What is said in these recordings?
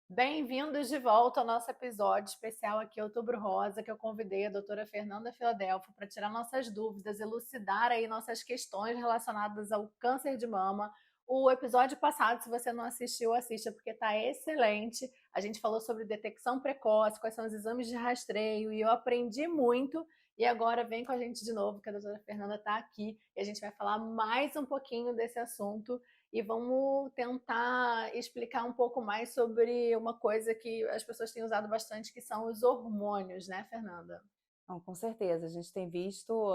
Bem-vindos de volta ao nosso episódio especial aqui, Outubro Rosa, que eu convidei a doutora Fernanda Filadelfo para tirar nossas dúvidas, elucidar aí nossas questões relacionadas ao câncer de mama. O episódio passado, se você não assistiu, assista, porque está excelente. A gente falou sobre detecção precoce, quais são os exames de rastreio, e eu aprendi muito. E agora vem com a gente de novo, que a doutora Fernanda está aqui, e a gente vai falar mais um pouquinho desse assunto e vamos tentar explicar um pouco mais sobre uma coisa que as pessoas têm usado bastante, que são os hormônios, né, Fernanda? Não, com certeza. A gente tem visto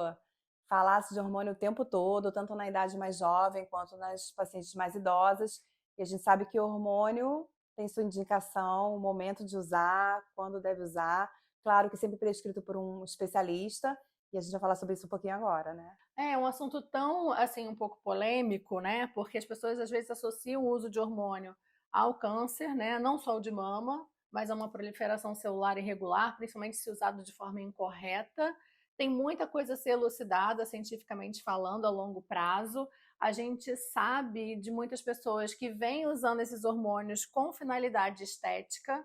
falar-se de hormônio o tempo todo, tanto na idade mais jovem quanto nas pacientes mais idosas. E a gente sabe que o hormônio tem sua indicação, o momento de usar, quando deve usar. Claro que sempre prescrito por um especialista. E a gente vai falar sobre isso um pouquinho agora, né? É um assunto tão, assim, um pouco polêmico, né? Porque as pessoas às vezes associam o uso de hormônio ao câncer, né? Não só o de mama, mas a uma proliferação celular irregular, principalmente se usado de forma incorreta. Tem muita coisa a ser elucidada cientificamente falando a longo prazo. A gente sabe de muitas pessoas que vêm usando esses hormônios com finalidade estética,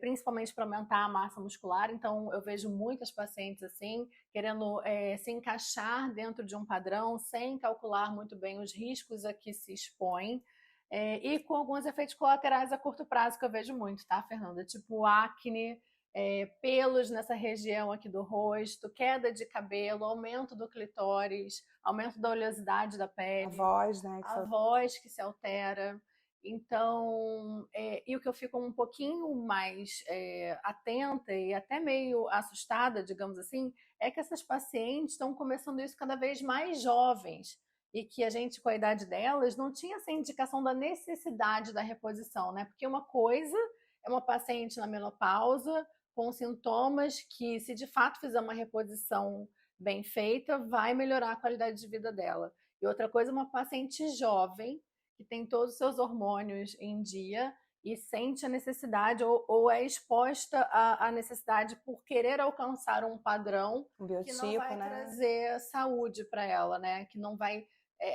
principalmente para aumentar a massa muscular. Então, eu vejo muitas pacientes assim, querendo se encaixar dentro de um padrão, sem calcular muito bem os riscos a que se expõe. E com alguns efeitos colaterais a curto prazo que eu vejo muito, tá, Fernanda? Tipo acne, pelos nessa região aqui do rosto, queda de cabelo, aumento do clitóris, aumento da oleosidade da A pele, voz, né? a voz que se altera. Então, e o que eu fico um pouquinho mais atenta e até meio assustada, digamos assim, é que essas pacientes estão começando isso cada vez mais jovens e que a gente, com a idade delas, não tinha essa indicação da necessidade da reposição, né? Porque uma coisa é uma paciente na menopausa com sintomas que, se de fato fizer uma reposição bem feita, vai melhorar a qualidade de vida dela. E outra coisa é uma paciente jovem que tem todos os seus hormônios em dia e sente a necessidade ou é exposta à necessidade por querer alcançar um padrão Um que não biotipo, vai né? trazer saúde para ela, né? Que não vai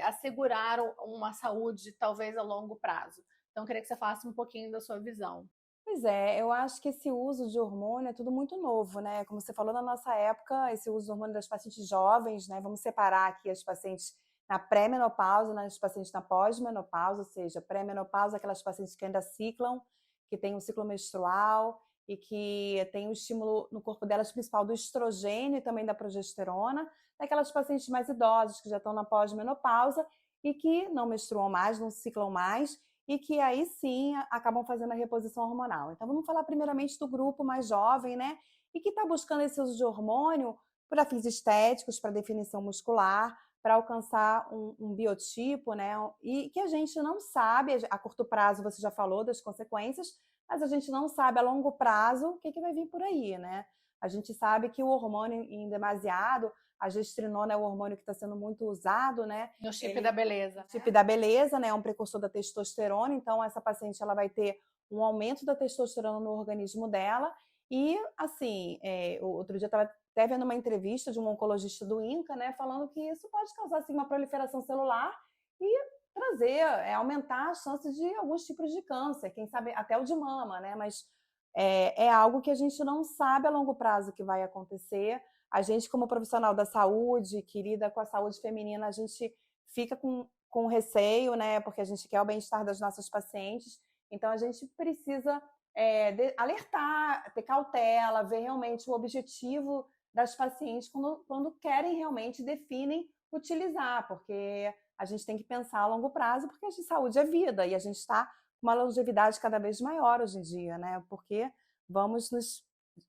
assegurar uma saúde talvez a longo prazo. Então, eu queria que você falasse um pouquinho da sua visão. Pois é, eu acho que esse uso de hormônio é tudo muito novo, né? Como você falou, na nossa época, esse uso de hormônio das pacientes jovens, né? Vamos separar aqui as pacientes na pré-menopausa, nas pacientes na pós-menopausa, ou seja, pré-menopausa, aquelas pacientes que ainda ciclam, que têm um ciclo menstrual e que tem o estímulo no corpo delas principal do estrogênio e também da progesterona, daquelas pacientes mais idosas que já estão na pós-menopausa e que não menstruam mais, não ciclam mais e que aí sim acabam fazendo a reposição hormonal. Então vamos falar primeiramente do grupo mais jovem, né? E que está buscando esse uso de hormônio para fins estéticos, para definição muscular, para alcançar um biotipo, né? E que a gente não sabe, a curto prazo você já falou das consequências, mas a gente não sabe a longo prazo o que vai vir por aí, né? A gente sabe que o hormônio em demasiado, a gestrinona é o hormônio que está sendo muito usado, né? No chip da Ele beleza, chip da beleza, né? É um precursor da testosterona, então essa paciente ela vai ter um aumento da testosterona no organismo dela. E, assim, outro dia eu estava até vendo uma entrevista de um oncologista do INCA, né, falando que isso pode causar assim, uma proliferação celular e trazer, aumentar as chances de alguns tipos de câncer, quem sabe até o de mama, né? Mas é algo que a gente não sabe a longo prazo que vai acontecer. A gente, como profissional da saúde, que lida com a saúde feminina, a gente fica com receio, né? Porque a gente quer o bem-estar das nossas pacientes. Então, a gente precisa alertar, ter cautela, ver realmente o objetivo das pacientes quando querem realmente, definem utilizar, porque a gente tem que pensar a longo prazo, porque a saúde é vida e a gente está com uma longevidade cada vez maior hoje em dia, né? Porque vamos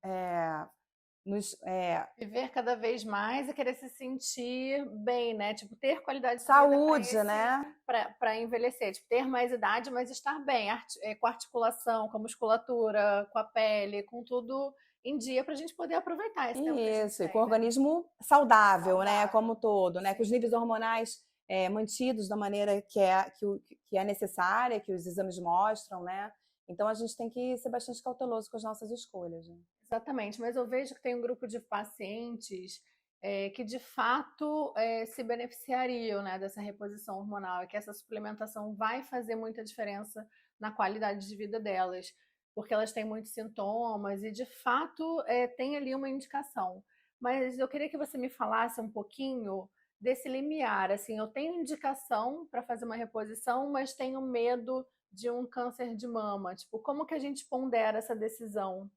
é, nos viver cada vez mais e querer se sentir bem, né? Tipo, ter qualidade de vida para saúde, esse né? para envelhecer, tipo, ter mais idade, mas estar bem, com a articulação, com a musculatura, com a pele, com tudo em dia para a gente poder aproveitar esse tempo que a gente Isso, e com o tem, né? organismo saudável, né? Como Saudável. todo, né? Com os Sim. níveis hormonais mantidos da maneira que é necessária, que os exames mostram, né? Então a gente tem que ser bastante cauteloso com as nossas escolhas, né? Exatamente, mas eu vejo que tem um grupo de pacientes que de fato se beneficiariam, né, dessa reposição hormonal e que essa suplementação vai fazer muita diferença na qualidade de vida delas. porque elas têm muitos sintomas e, de fato, tem ali uma indicação. Mas eu queria que você me falasse um pouquinho desse limiar. Assim, eu tenho indicação para fazer uma reposição, mas tenho medo de um câncer de mama. Tipo, como que a gente pondera essa decisão?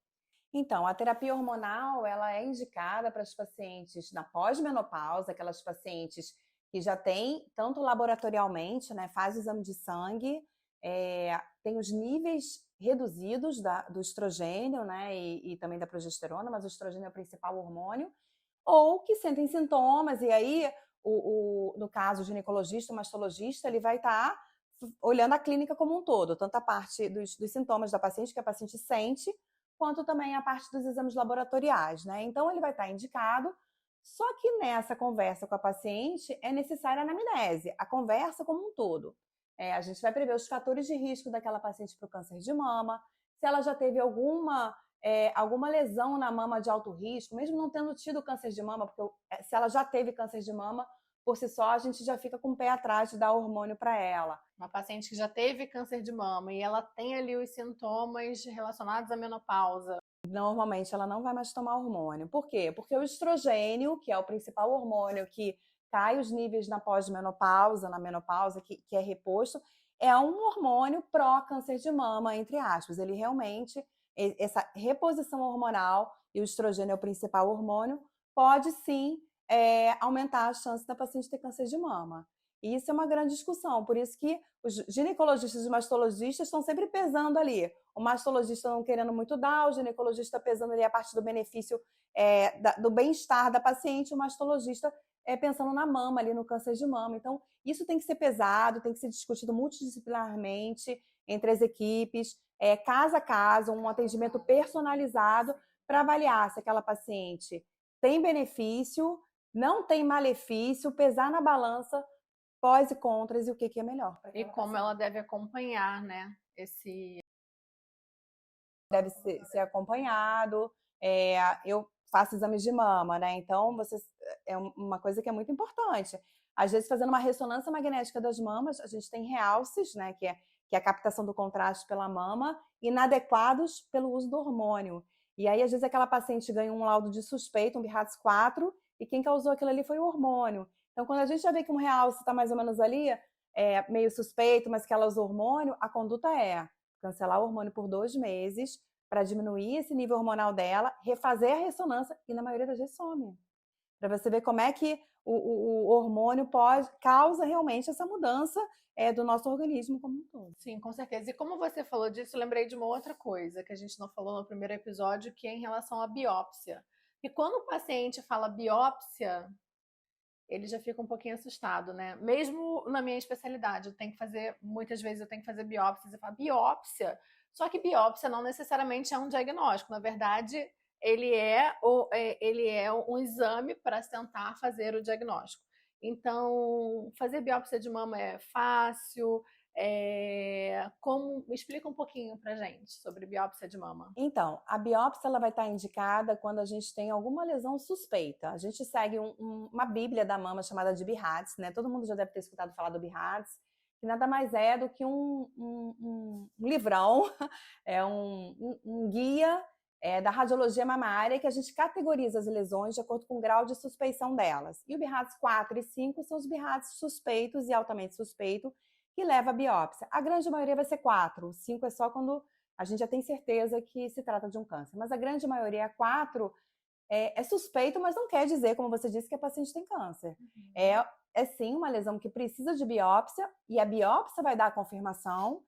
Então, a terapia hormonal, ela é indicada para as pacientes na pós-menopausa, aquelas pacientes que já têm, tanto laboratorialmente, né, faz o exame de sangue, tem os níveis reduzidos do estrogênio, né, e também da progesterona, mas o estrogênio é o principal hormônio, ou que sentem sintomas, e aí, no caso, o ginecologista, o mastologista, ele vai estar olhando a clínica como um todo, tanto a parte dos sintomas da paciente, que a paciente sente, quanto também a parte dos exames laboratoriais, né? Então, ele vai estar indicado, só que nessa conversa com a paciente é necessária a anamnese, a conversa como um todo. A gente vai prever os fatores de risco daquela paciente para o câncer de mama, se ela já teve alguma lesão na mama de alto risco, mesmo não tendo tido câncer de mama, porque se ela já teve câncer de mama, por si só, a gente já fica com o pé atrás de dar hormônio para ela. Uma paciente que já teve câncer de mama e ela tem ali os sintomas relacionados à menopausa. Normalmente ela não vai mais tomar hormônio. Por quê? Porque o estrogênio, que é o principal hormônio que cai os níveis na pós-menopausa, na menopausa, que é reposto, é um hormônio pró-câncer de mama, entre aspas. Ele realmente, essa reposição hormonal, e o estrogênio é o principal hormônio, pode sim aumentar a chance da paciente ter câncer de mama. E isso é uma grande discussão, por isso que os ginecologistas e mastologistas estão sempre pesando ali. O mastologista não querendo muito dar, o ginecologista pesando ali a parte do benefício do bem-estar da paciente, o mastologista pensando na mama, ali no câncer de mama. Então, isso tem que ser pesado, tem que ser discutido multidisciplinarmente entre as equipes, caso a caso, um atendimento personalizado para avaliar se aquela paciente tem benefício, não tem malefício, pesar na balança pós e contras e o que é melhor. E como ela deve acompanhar, né? Deve ser acompanhado. Eu faço exames de mama, né? Então, é uma coisa que é muito importante. Às vezes, fazendo uma ressonância magnética das mamas, a gente tem realces, né? Que é a captação do contraste pela mama, inadequados pelo uso do hormônio. E aí, às vezes, aquela paciente ganha um laudo de suspeito, um BIRATS 4, e quem causou aquilo ali foi o hormônio. Então, quando a gente já vê que um realce está mais ou menos ali, meio suspeito, mas que ela usa hormônio, a conduta é cancelar o hormônio por 2 meses para diminuir esse nível hormonal dela, refazer a ressonância e, na maioria das vezes, some. Para você ver como é que o hormônio causa realmente essa mudança do nosso organismo como um todo. Sim, com certeza. E como você falou disso, eu lembrei de uma outra coisa que a gente não falou no primeiro episódio, que é em relação à biópsia. E quando o paciente fala biópsia, ele já fica um pouquinho assustado, né? Mesmo na minha especialidade, muitas vezes eu tenho que fazer biópsias e falo, biópsia? Só que biópsia não necessariamente é um diagnóstico. Na verdade, ele é um exame para tentar fazer o diagnóstico. Então, fazer biópsia de mama é fácil. Explica um pouquinho pra gente sobre biópsia de mama. Então, a biópsia ela vai estar indicada quando a gente tem alguma lesão suspeita. A gente segue uma bíblia da mama chamada de BIRADS, né? Todo mundo já deve ter escutado falar do BIRADS, que nada mais é do que um livrão, um guia da radiologia mamária, que a gente categoriza as lesões de acordo com o grau de suspeição delas. E o BIRADS 4 e 5 são os BIRADS suspeitos e altamente suspeito, que leva a biópsia. A grande maioria vai ser 4, 5 é só quando a gente já tem certeza que se trata de um câncer. Mas a grande maioria, 4, é suspeito, mas não quer dizer, como você disse, que a paciente tem câncer. Uhum. É sim uma lesão que precisa de biópsia, e a biópsia vai dar a confirmação.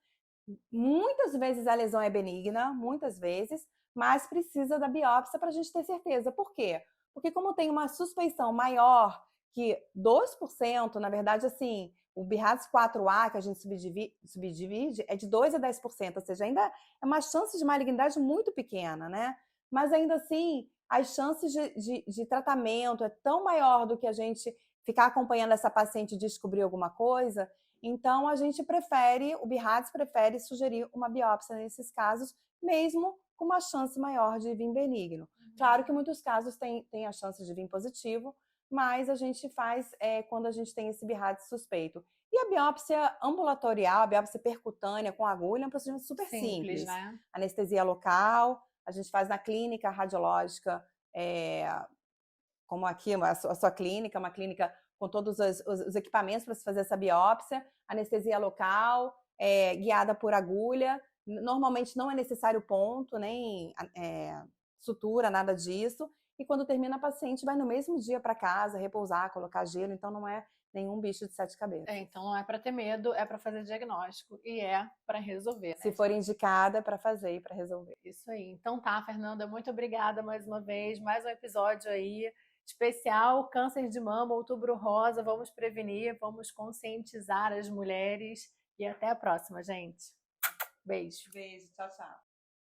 Muitas vezes a lesão é benigna, muitas vezes, mas precisa da biópsia para a gente ter certeza. Por quê? Porque como tem uma suspeição maior que 2%, na verdade, assim, o BIRADS 4A, que a gente subdivide, é de 2 a 10%, ou seja, ainda é uma chance de malignidade muito pequena, né? Mas ainda assim, as chances de tratamento é tão maior do que a gente ficar acompanhando essa paciente e descobrir alguma coisa, então a gente o BIRADS prefere sugerir uma biópsia nesses casos, mesmo com uma chance maior de vir benigno. Claro que em muitos casos tem a chance de vir positivo, mas a gente faz quando a gente tem esse BIRAD suspeito. E a biópsia ambulatorial, a biópsia percutânea com agulha, é um procedimento super simples. né? Anestesia local, a gente faz na clínica radiológica, como aqui a sua clínica, uma clínica com todos os equipamentos para se fazer essa biópsia, anestesia local, guiada por agulha. Normalmente não é necessário ponto, nem sutura, nada disso. E quando termina, a paciente vai no mesmo dia para casa, repousar, colocar gelo, então não é nenhum bicho de 7 cabeças. Então não é para ter medo, é para fazer diagnóstico e é para resolver. Se for indicada, é para fazer e para resolver. Isso aí. Então tá, Fernanda, muito obrigada mais uma vez, mais um episódio aí especial, câncer de mama, outubro rosa, vamos prevenir, vamos conscientizar as mulheres e até a próxima, gente. Beijo. Beijo, tchau, tchau.